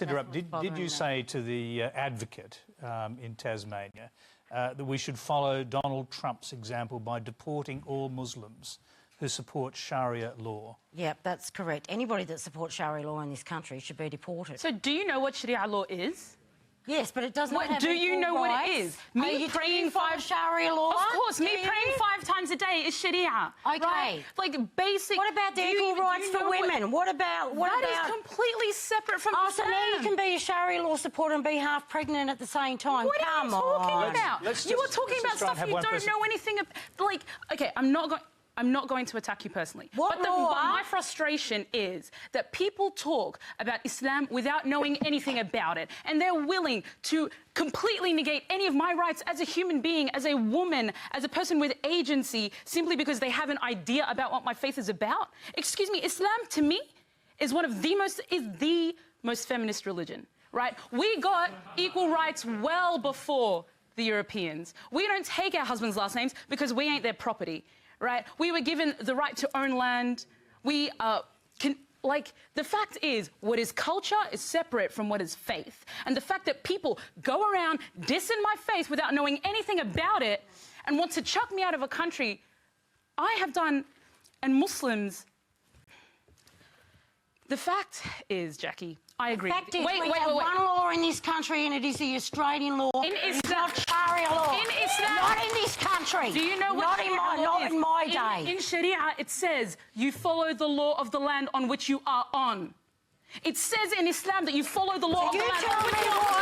Interrupt. Did you say to the advocate in Tasmania that we should follow Donald Trump's example by deporting all Muslims who support Sharia law? Yep, that's correct. Anybody that supports Sharia law in this country should be deported. So do you know what Sharia law is? Yes, but it does not have Do you know rights. what it is? Me praying five Sharia law? Of course, me praying 5 times a day is Sharia. Okay. Right? Like basic... What about the equal rights for women? What about... That is completely separate from Oh, Islam. so now you can be a Sharia law supporter and be half pregnant at the same time. What are you talking about? You are talking about stuff you don't know anything about. Like, OK, I'm not going to attack you personally. But my frustration is that people talk about Islam without knowing anything about it, and they're willing to completely negate any of my rights as a human being, as a woman, as a person with agency, simply because they have an idea about what my faith is about. Excuse me, Islam, to me, is the most feminist religion, right? We got equal rights well before the Europeans. We don't take our husbands' last names because we ain't their property. Right? We were given the right to own land. We the fact is, what is culture is separate from what is faith. And the fact that people go around dissing my faith without knowing anything about it and want to chuck me out of a country I have done, and Muslims... The fact is, Jacqui, I agree. The fact is, we have one law in this country, and it is the Australian law. In Islam, it's not Sharia law. In Islam, not in this country. Do you know what not in my day. In Sharia, it says you follow the law of the land on which you are on. It says in Islam that you follow the law of the land on which you are on.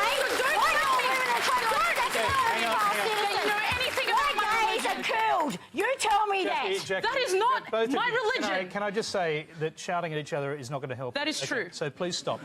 You tell me that. Jacqui, that is not my religion. Can I just say that shouting at each other is not going to help? That is true. So please stop.